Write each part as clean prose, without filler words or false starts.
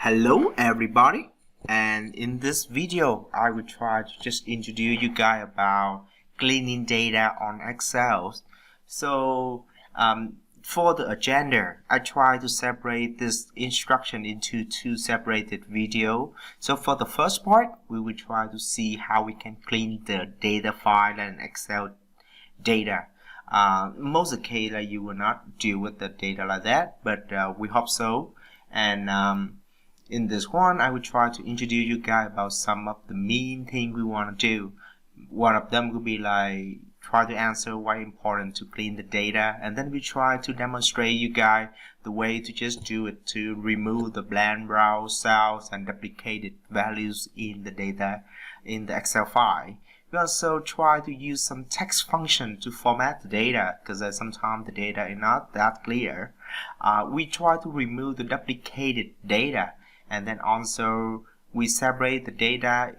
Hello everybody, and in this video I will try to just introduce you guys about cleaning data on Excel. So for the agenda, I try to separate this instruction into two separated videos. So for the first part, we will try to see how we can clean the data file and Excel data. Most of the case, you will not deal with the data like that, but we hope so. And in this one, I will try to introduce you guys about some of the main things we want to do. One of them could be like try to answer why it's important to clean the data, and then we try to demonstrate you guys the way to just do it to remove the blank browse cells and duplicated values in the data in the Excel file. We also try to use some text function to format the data because sometimes the data is not that clear. We try to remove the duplicated data, and then also we separate the data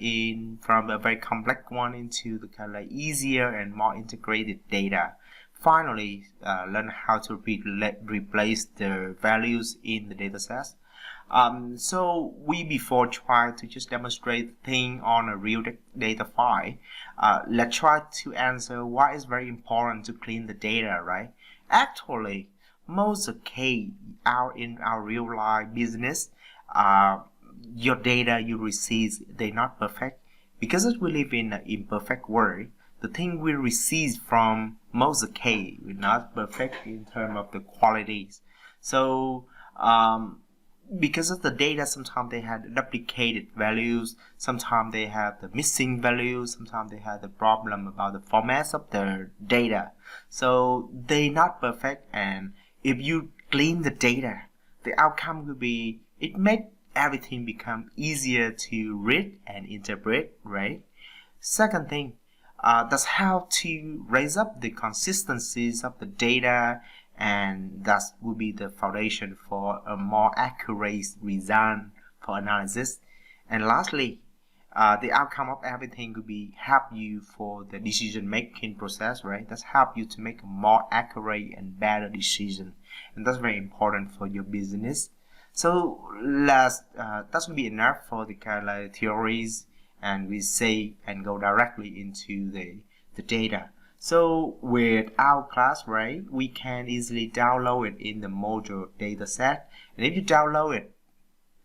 from a very complex one into the kind of easier and more integrated data. Finally, learn how to replace the values in the data sets. So we before try to just demonstrate the thing on a real data file. Let's try to answer why it's very important to clean the data, right? Actually, most of the case in our real life business, your data you receive, they're not perfect. Because we live in an imperfect world, the thing we receive from most of the case is not perfect in terms of the qualities. So because of the data, sometimes they had duplicated values, sometimes they have the missing values, sometimes they have the problem about the formats of the data. So they're not perfect, and if you clean the data, the outcome will be it makes everything become easier to read and interpret, right? Second thing, that's how to raise up the consistencies of the data, and that will be the foundation for a more accurate result for analysis. And lastly, the outcome of everything will be help you for the decision making process, right? That's help you to make a more accurate and better decision, and that's very important for your business. So that's going to be enough for the kind of theories, and we say and go directly into the data. So with our class, right, we can easily download it in the module dataset, and if you download it,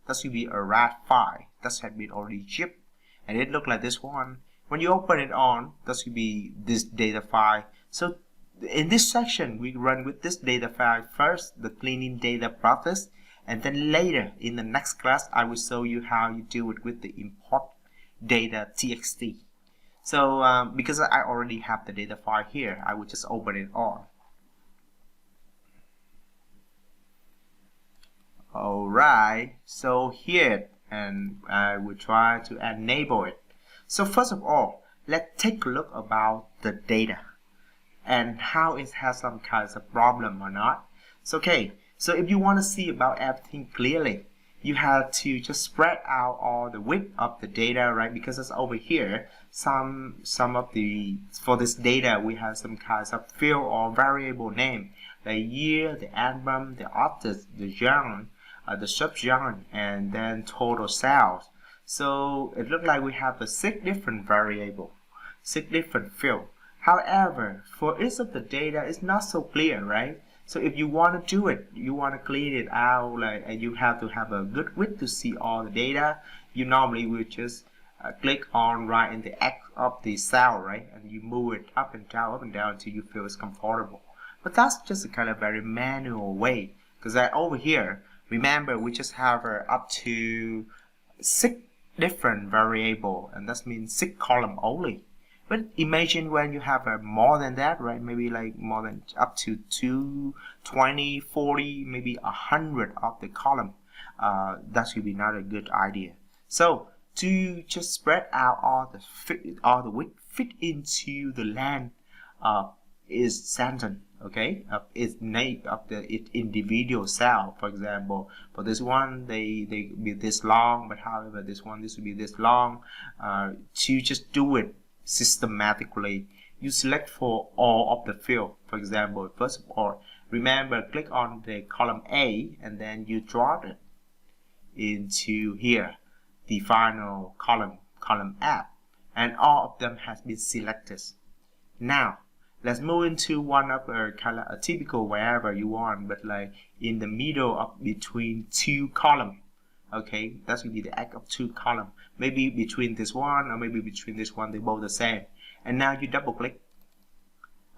that should be a RAR file that has been already shipped, and it looks like this one. When you open it on, that should be this data file. So in this section, we run with this data file first, the cleaning data process, and then later in the next class, I will show you how you do it with the import data txt. So because I already have the data file here, I will just open it on. Alright, so here, and I will try to enable it. So first of all, let's take a look about the data and how it has some kinds of problem or not. So okay, so if you want to see about everything clearly, you have to just spread out all the width of the data, right? Because it's over here, some of the, for this data, we have some kinds of field or variable name, the year, the album, the artist, the genre, the subgenre, and then total sales. So it looks like we have 6 different variable, 6 different field. However, for each of the data, it's not so clear, right? So if you want to do it, you want to clean it out, and you have to have a good width to see all the data. You normally will just click on right in the X of the cell, right? And you move it up and down until you feel it's comfortable. But that's just a kind of very manual way, because over here, remember, we just have up to 6 different variable, and that means 6 column only. But imagine when you have more than that, right? Maybe like more than up to 2, 20, 40, maybe 100 of the column. That should be not a good idea. So to just spread out all the width fit into the length is sentence, okay? It's name of the individual cell. For example, for this one, they be this long, but however, this will be this long. To just do it systematically, you select for all of the field. For example, first of all, remember, click on the column A, and then you draw it. into here, the final column app, and all of them has been selected. Now let's move into one of a kind of a typical wherever you want, but like in the middle of between two columns. Okay, that's gonna be the act of two columns. Maybe between this one or maybe between this one, they're both the same. And now you double click.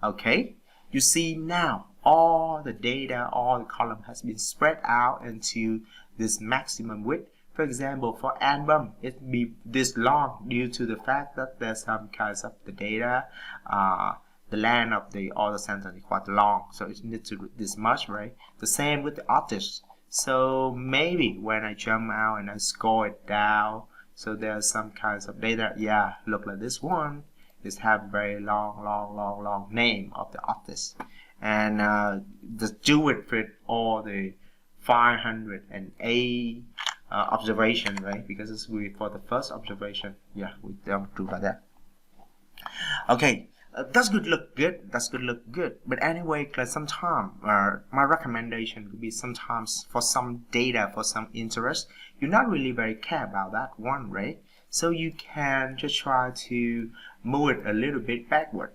Okay, you see now all the data, all the column has been spread out into this maximum width. For example, for album, it be this long due to the fact that there's some kinds of the data, the length of all the sentence is quite long, so it needs to this much, right? The same with the artist. So maybe when I jump out and I scroll it down, so there's some kinds of data. Yeah, look like this one. This have very long name of the artist, and just do it with all the 508 observation, right? Because it's for the first observation. Yeah, we don't do like that. Okay, that's good look good. That's good look good. But anyway, like sometimes my recommendation would be sometimes for some data, for some interest, you're not really very care about that one, right? So you can just try to move it a little bit backward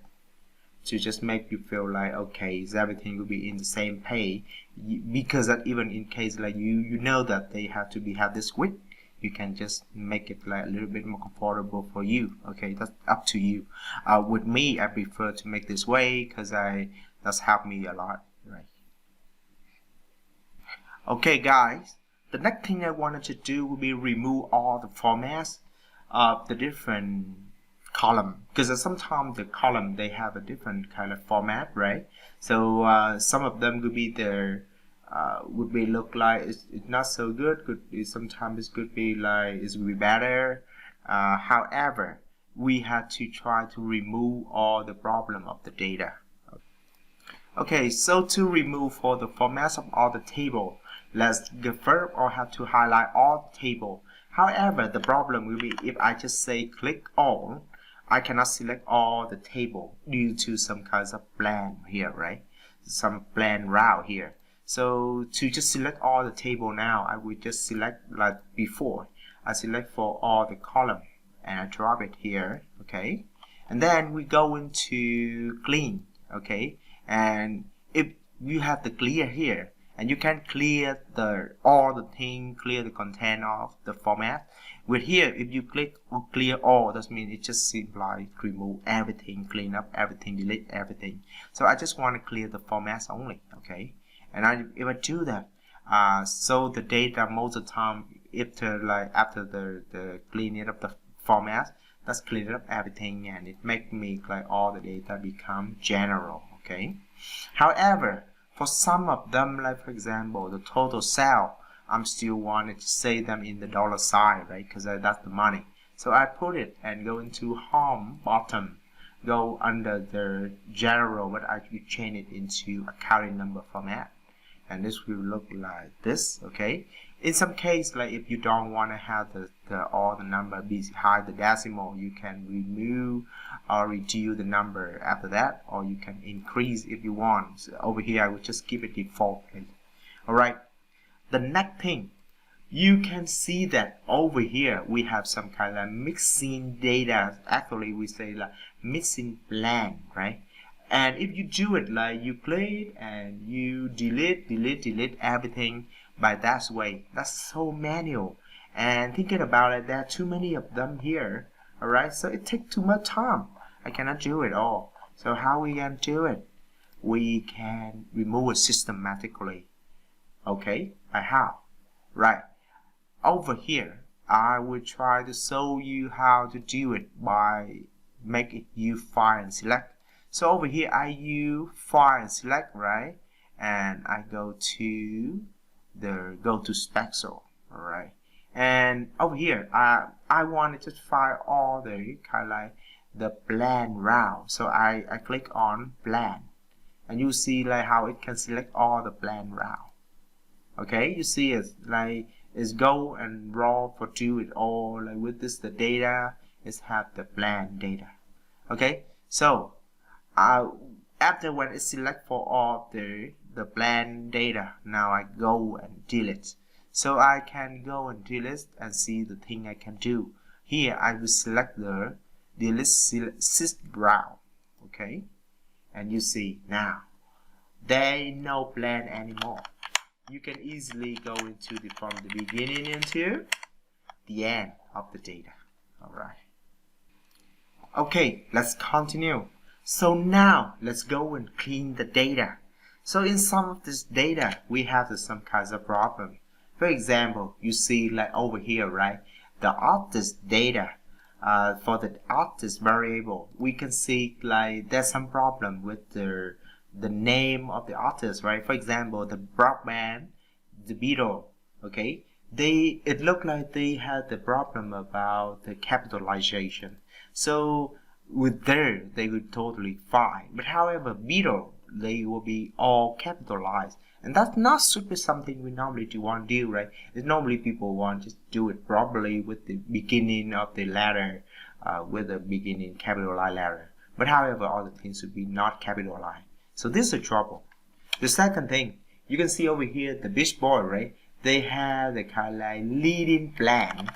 to just make you feel like, okay, is everything will be in the same page, because that even in case like you know that they have to have this width, you can just make it like a little bit more comfortable for you. Okay, that's up to you. With me, I prefer to make this way because that's helped me a lot, right? Okay guys, the next thing I wanted to do will be remove all the formats of the different column, because sometimes the column they have a different kind of format, right? So some of them could be there would be look like it's not so good, could be sometimes it could be like it will be better. However, we had to try to remove all the problem of the data. Okay, so to remove for the formats of all the table, let's go first or have to highlight all the table. However, the problem will be if I just say click all, I cannot select all the table due to some kinds of plan here, right? Some plan route here. So to just select all the table now, I will just select like before. I select for all the column and I drop it here, okay? And then we go into clean, okay? And if you have the clear here, and you can clear all the thing, clear the content of the format. With here, if you click clear all, that means it just simply remove everything, clean up everything, delete everything. So I just want to clear the formats only, okay? And if I do that, so the data most of the time, after the cleaning up the format, that's cleared up everything, and it make me like all the data become general, okay? However, for some of them, like for example, the total sale, I'm still wanting to say them in the dollar sign, right? Because that's the money. So I put it and go into home bottom, go under the general, but I will change it into accounting number format, and this will look like this, okay? In some case, like if you don't want to have all the number behind the decimal, you can remove or reduce the number after that, or you can increase if you want. So over here, I will just keep it default. Alright, the next thing, you can see that over here we have some kind of mixing data. Actually, we say like mixing plan, right? And if you do it like you play it and you delete everything by that way, that's so manual. And thinking about it, there are too many of them here. Alright, so it takes too much time. I cannot do it all. So how we can do it? We can remove it systematically. Okay, by how? Right. Over here, I will try to show you how to do it by making you file and select. So over here, I use file and select, right? And I go to special, all right? And over here, I want to just file all the kind of like the plan route. So I click on plan, and you see like how it can select all the plan route. Okay, you see it's like it's go and raw for do it all. Like with this, the data is have the plan data. Okay, so after when it select for all the plan data, now I go and delete. So I can go and delete and see the thing I can do. Here I will select the delete sys brown. Okay, and you see now there ain't no plan anymore. You can easily go into from the beginning into the end of the data. Alright. Okay, let's continue. So now let's go and clean the data. So in some of this data we have some kinds of problem. For example, you see like over here, right? The artist data. For the artist variable, we can see like there's some problem with the name of the artist, right? For example, the rock band, the Beatles, okay? It looked like they had the problem about the capitalization. So with there, they would totally fine. But however, Beatles, they will be all capitalized. And that's not super something we normally do want to do, right? It's normally people want to do it properly with the beginning of the letter, with the beginning capitalized letter. But however, all the things should be not capitalized. So this is a trouble. The second thing, you can see over here the Beach Boy, right? They have the kind of like leading plan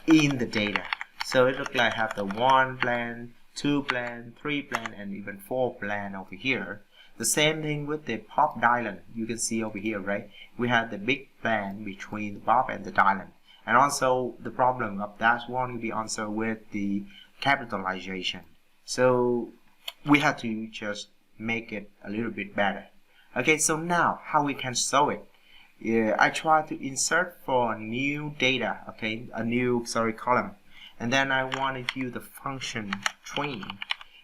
in the data. So it looks like have the 1 plan, 2 plan, 3 plan, and even 4 plan over here. The same thing with the Bob Dylan. You can see over here, right? We have the big plan between the Bob and the Dylan. And also the problem of that one will be answered with the capitalization. So we have to just make it a little bit better. Okay, so now how we can solve it? I try to insert for a new data, okay, a new column, and then I want to use the function trim.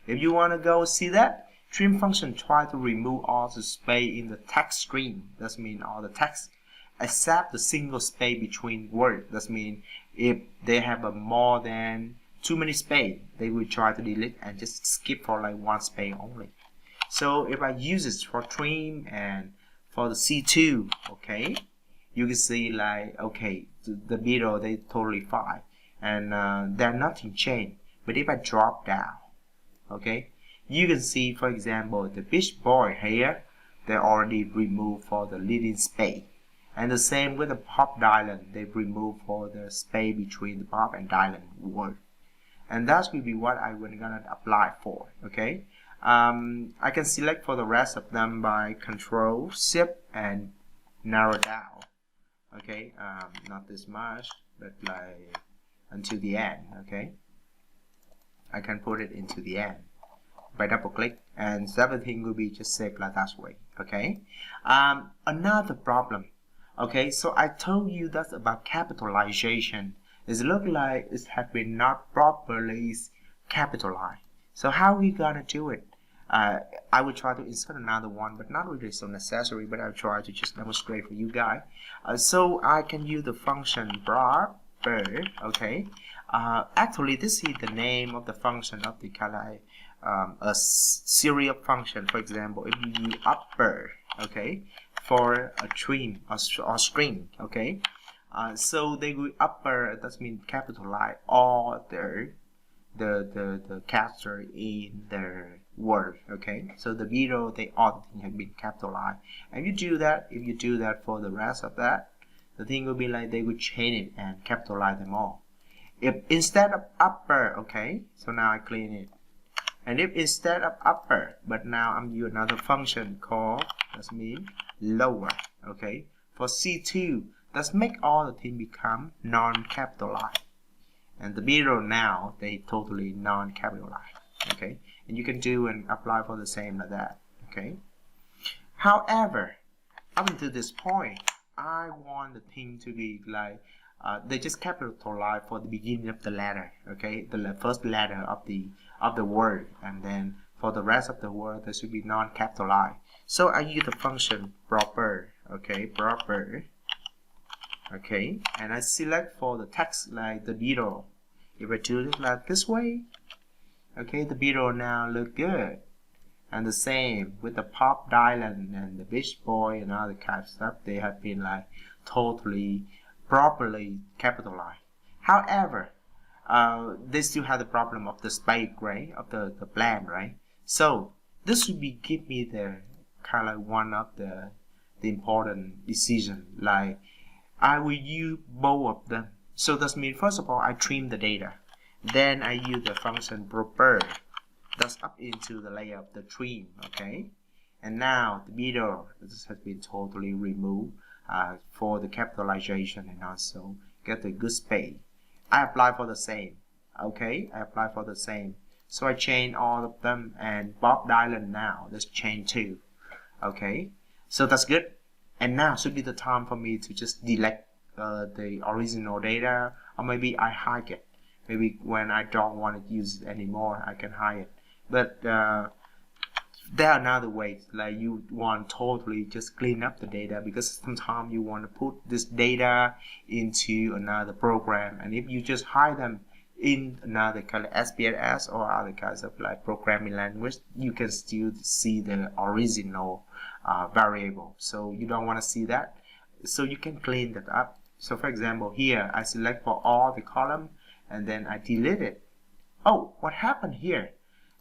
If you want to go see that, trim function try to remove all the space in the text string. That means all the text except the single space between words. That means if they have a more than too many space, they will try to delete and just skip for like 1 space only. So if I use it for trim and for the C2, okay, you can see like, okay, the Beatles, they totally fine, and they're nothing changed. But if I drop down, okay, you can see, for example, the Beach Boy here, they already removed for the leading space. And the same with the Bob Dylan, they removed for the space between the Bob and Dylan word. And that will be what I'm gonna apply for, okay? I can select for the rest of them by Control Shift and narrow down. Okay, not this much, but like until the end. Okay, I can put it into the end by double click, and everything will be just saved like that way. Okay, another problem. Okay, so I told you that's about capitalization. It look like it has been not properly capitalized. So how are we gonna do it? I will try to insert another one, but not really so necessary, but I'll try to just demonstrate for you guys. So I can use the function proper, okay? Actually, this is the name of the function of the kind of a series of function. For example, if you use upper, okay, for a string or string, okay? So they will upper, that means capitalize all the character in the word, okay? So the Beatles, they all have been capitalized. And if you do that for the rest of that, the thing will be like they will change it and capitalize them all. If instead of upper, okay, so now I clean it. And if instead of upper, but now I'm using another function called, that means lower, okay? For C2, let's make all the things become non-capitalized. And the Beatles now, they totally non-capitalized, okay? And you can do and apply for the same like that, okay? However, up until this point, I want the thing to be like, they just capitalize for the beginning of the letter, okay? The first letter of the word, and then for the rest of the word, they should be non-capitalized. So I use the function proper, okay? Proper. Okay, and I select for the text like the Beatles. If I do it like this way, okay, the Beatles now look good. And the same with the Bob Dylan and the Beach Boy and other kind of stuff, they have been like totally properly capitalized. However, they still have the problem of the space, right, of the plan, right? So this would be give me the kind of like one of the important decision, like I will use both of them. So that means first of all I trim the data, then I use the function proper that's up into the layer of the trim. Okay, and now the middle, this has been totally removed for the capitalization and also get a good space. I apply for the same. Okay, I apply for the same. So I change all of them, and Bob Dylan now, let's change too. Okay, so that's good. And now should be the time for me to just delete the original data, or maybe I hide it. Maybe when I don't want to use it anymore, I can hide it. But there are another ways, like you want totally just clean up the data, because sometimes you want to put this data into another program, and if you just hide them in another kind of SPSS or other kinds of like programming language, you can still see the original variable. So you don't want to see that, so you can clean that up. So for example, here I select for all the column and then I delete it. Oh, what happened here?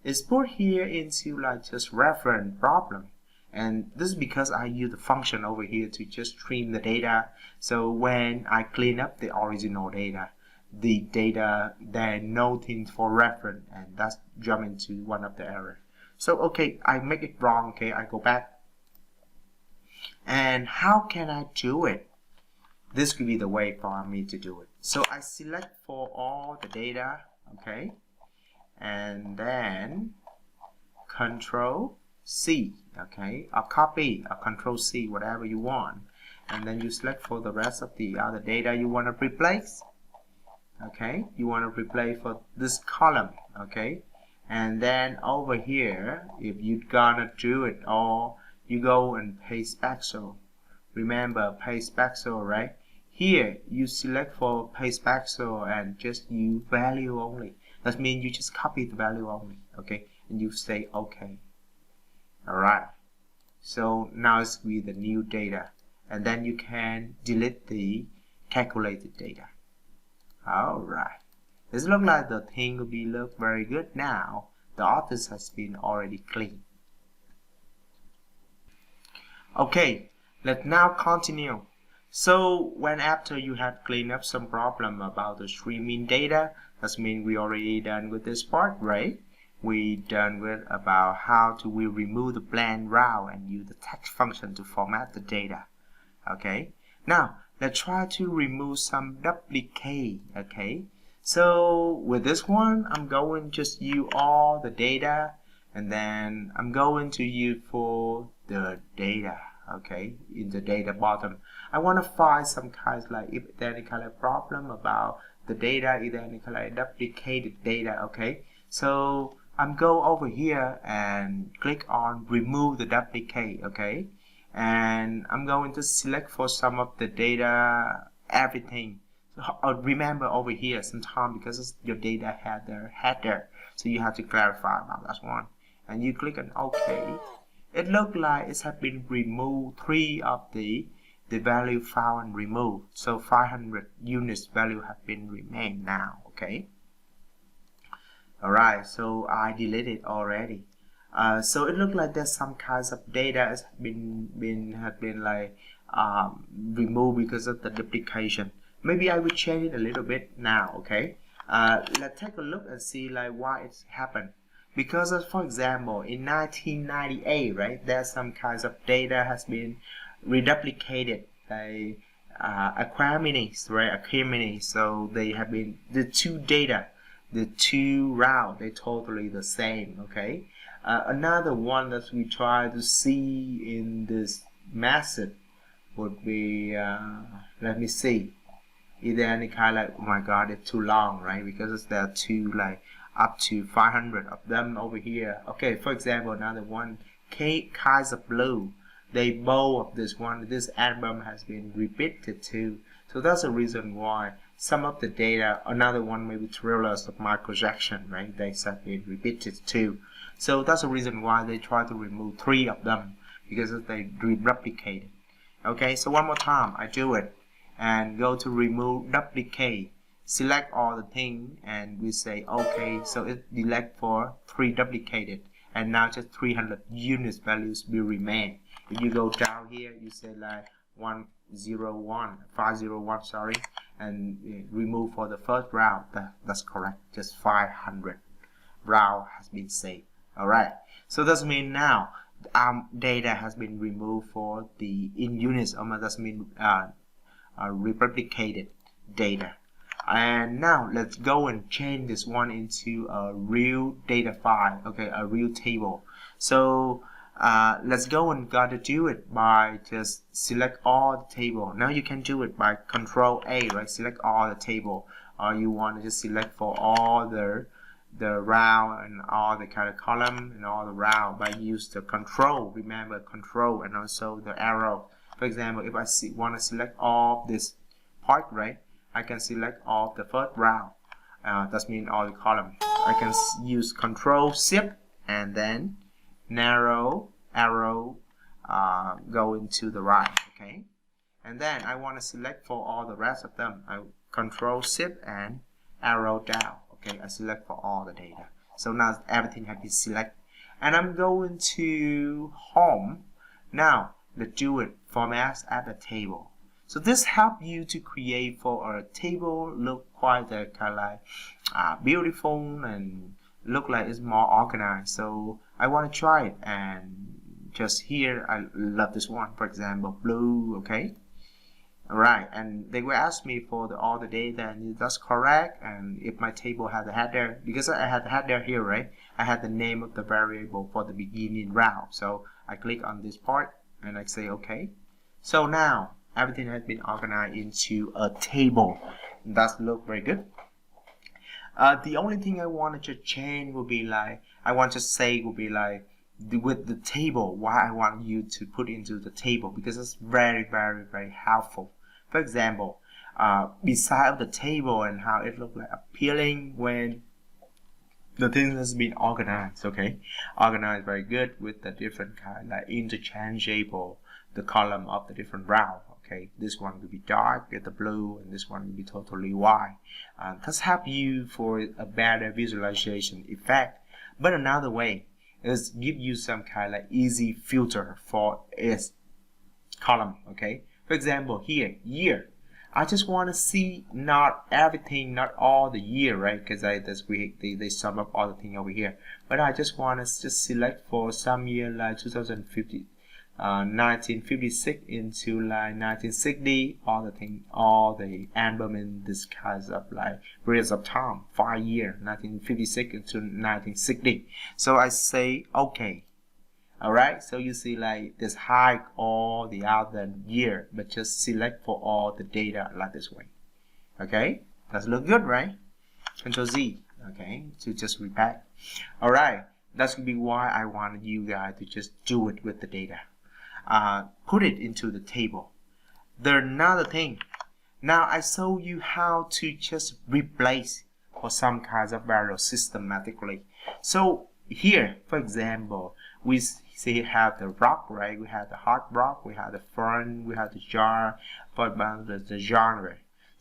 It's put here into like just reference problem, and this is because I use the function over here to just trim the data. So when I clean up the original data, the data then nothing for reference, and that's jump into one of the errors. So okay, I make it wrong. Okay, I go back. And how can I do it? This could be the way for me to do it. So I select for all the data. Okay, and then Control C, okay, or copy, or Control C, whatever you want, and then you select for the rest of the other data you want to replace. Okay, you want to replace for this column. Okay, and then over here, if you're gonna do it all, you go and paste special. Remember paste special, right? Here you select for paste special and just use value only. That means you just copy the value only. Okay, and you say okay. Alright, so now it's with the new data, and then you can delete the calculated data. Alright, this looks like the thing will be look very good now. The office has been already clean. Okay, let's now continue. So when after you have cleaned up some problem about the streaming data, that means we already done with this part, right? We done with about how to we remove the blank row and use the text function to format the data. Okay, now let's try to remove some duplicate. Okay, so with this one I'm going to just use all the data, and then I'm going to use for the data. Okay, in the data bottom I want to find some kinds like if there any kind of problem about the data, is there any kind of duplicated data. Okay, so I'm go over here and click on remove the duplicate. Okay, and I'm going to select for some of the data everything. So, remember over here sometimes because your data had their header, so you have to clarify about that one, and you click on OK. It looks like it has been removed 3 of the value found and removed, so 500 units value have been remained now. Okay, alright, so I deleted already. So it looks like there's some kinds of data has been like removed because of the duplication. Maybe I will change it a little bit now. Okay, let's take a look and see like why it's happened. Because of, for example, in 1998, right, there's some kinds of data has been reduplicated by Aquamini, right, Aquamini. So they have been the two data, the two routes, they're totally the same. Okay, another one that we try to see in this method would be let me see, is there any kind of, oh my god, it's too long, right, because there are two like up to 500 of them over here. Okay, for example, another one, kinds of blue, they both of this one, this album has been repeated too. So that's the reason why some of the data, another one maybe Thrillers of Michael Jackson, right, they have been repeated too. So that's the reason why they try to remove 3 of them, because they replicated. Okay, so one more time I do it and go to remove duplicate, select all the thing, and we say okay, so it delete for 3 duplicated, and now just 300 units values will remain. If you go down here, you say like 501, sorry, and remove for the first round. That's correct. Just 500 round has been saved. All right. So that means now data has been removed for the in units. That means replicated data. And now let's go and change this one into a real data file, okay, a real table. So let's go and gotta do it by just select all the table. Now you can do it by Control A, right? Select all the table, or you want to just select for all the round and all the kind of column and all the round by use the Control. Remember Control and also the arrow. For example, if I want to select all this part, right? I can select all the first round. That means all the column. I can use Control Shift and then narrow arrow go into the right. Okay, and then I want to select for all the rest of them. I Control Shift and arrow down. Okay, I select for all the data. So now everything has been selected, and I'm going to Home. Now let's do it. Format as a table. So this helps you to create for a table look quite kind of like beautiful and look like it's more organized. So I want to try it, and just here I love this one, for example, blue. Okay, all right, and they will ask me for all the data, and that's correct. And if my table has a header, because I had the header here, right, I had the name of the variable for the beginning round. So I click on this part and I say okay. So now everything has been organized into a table. That looks very good. The only thing I want to change will be like, I want to say will be like with the table, why I want you to put into the table, because it's very, very, very helpful. For example, beside the table and how it looks like appealing when the thing has been organized. Okay, organized very good with the different kind like interchangeable the column of the different round. Okay, this one will be dark with the blue, and this one will be totally white. That's help you for a better visualization effect. But another way is give you some kind of easy filter for its column. Okay, for example, here year. I just want to see not everything, not all the year, right? Because they sum up all the thing over here. But I just want to just select for some year like 2050. 1956 into like 1960, all the album in this kind of like periods of time, 5 years, 1956 into 1960. So I say okay. Alright, so you see like this hide all the other year, but just select for all the data like this way. Okay, that's look good, right? Control Z, okay, to just repack. Alright, that's gonna be why I wanted you guys to just do it with the data. Put it into the table. There's another thing. Now I show you how to just replace for some kinds of variables systematically. So here, for example, we see have the rock, right? We have the hard rock, we have the fun, we have the jar, for the genre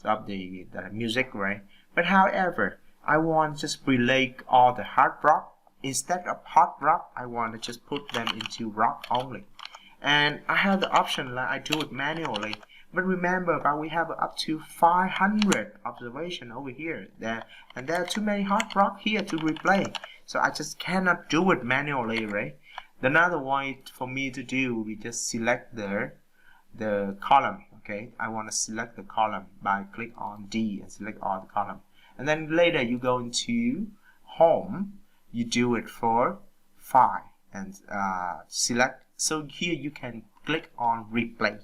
of the music, right? But however, I want to just relate all the hard rock. Instead of hard rock, I want to just put them into rock only. And I have the option like I do it manually, but remember that we have up to 500 observation over here and there are too many hard rock here to replay, so I just cannot do it manually, right? Another one for me to do, we just select the column. Okay, I want to select the column by click on D and select all the column, and then later you go into Home, you do it for File and select. So here you can click on Replace.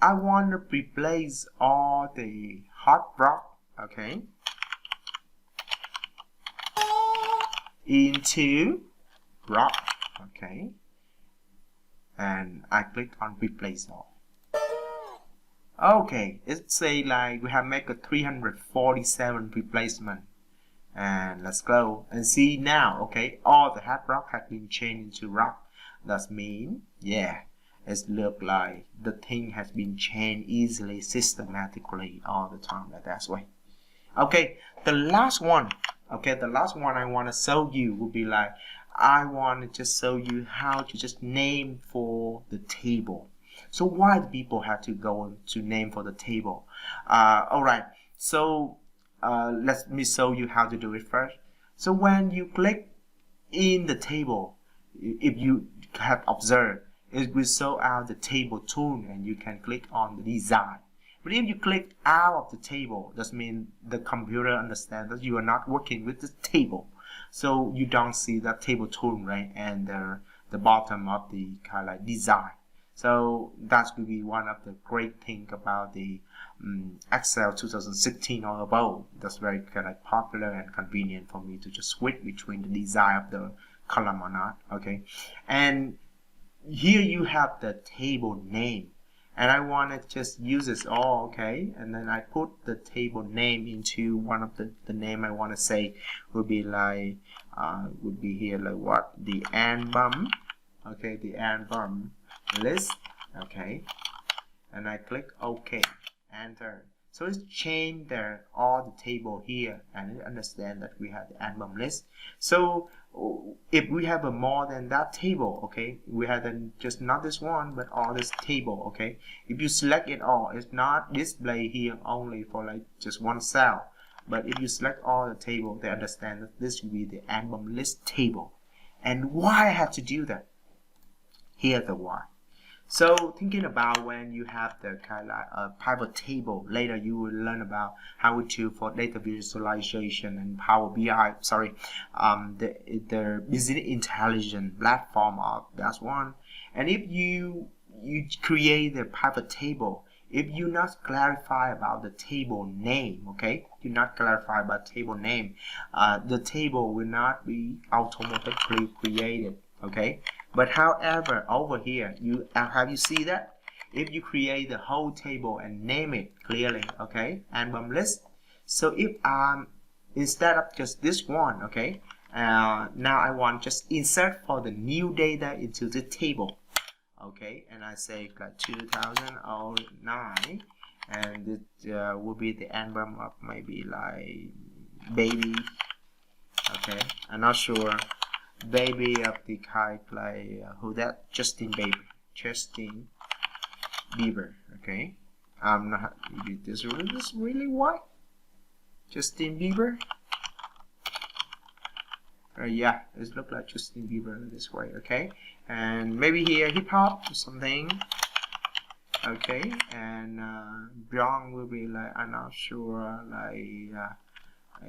I want to replace all the hard rock, okay, into rock, okay, and I click on Replace All. Okay, it say like we have make a 347 replacement, and let's go and see now. Okay, all the hard rock has been changed into rock. That means, yeah, it look like the thing has been changed easily, systematically all the time like that way. Okay, the last one. Okay, the last one I want to show you will be like, I want to just show you how to just name for the table. So why do people have to go to name for the table? Alright, so let me show you how to do it first. So when you click in the table, if you have observed, it will show out the table tool and you can click on the design. But if you click out of the table, that means the computer understands that you are not working with the table. So you don't see that table tool, right? And the bottom of the kind of like design. So that will be one of the great things about the Excel 2016 or above. That's very kind of popular and convenient for me to just switch between the design of the column or not. Okay, and here you have the table name, and I want to just use this all. Okay, and then I put the table name into one of the name I want to say would be like would be here like what, the album. Okay, the album list. Okay, and I click OK, enter. So it's changed all the table here, and it understand that we have the album list. So if we have a more than that table, okay, we have just not this one but all this table. Okay, if you select it all, it's not display here only for like just one cell, but if you select all the table, they understand that this will be the album list table. And why I have to do that? Here's the why. So thinking about when you have the kind of pivot table, later you will learn about how to for data visualization and Power BI. Sorry, the business intelligence platform of that one. And if you create the pivot table, if you not clarify about the table name, okay, you not clarify about table name, the table will not be automatically created. Okay, but however over here you have you see that if you create the whole table and name it clearly, okay, album list. So if instead of just this one, okay, now I want just insert for the new data into the table, okay, and I say like 2009, and it will be the album of maybe like baby. Okay, I'm not sure. Baby of the kind like who that, Justin Bieber. Okay, I'm not. This really what? Justin Bieber. Yeah, it looks like Justin Bieber this way. Okay, and maybe here hip hop or something. Okay, and Brown will be like, I'm not sure, like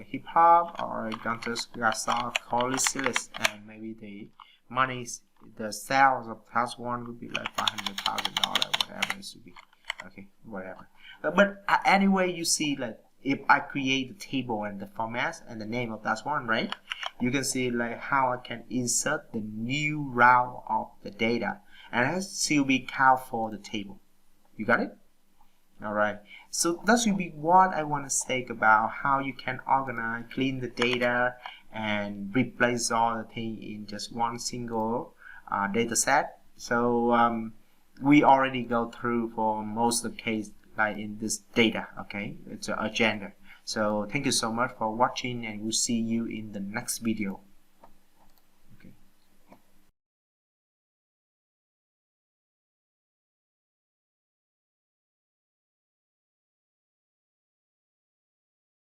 hip hop or Gunter's Gasol, Silas, and maybe the money, the sales of class one would be like $500,000, whatever it should be. Okay, whatever. But anyway, you see, like if I create the table and the format and the name of that one, right? You can see like how I can insert the new row of the data, and that still be count for the table. You got it? Alright, so that should be what I want to say about how you can organize, clean the data, and replace all the things in just one single data set. So we already go through for most of the case like in this data. Okay, it's an agenda. So thank you so much for watching, and we'll see you in the next video.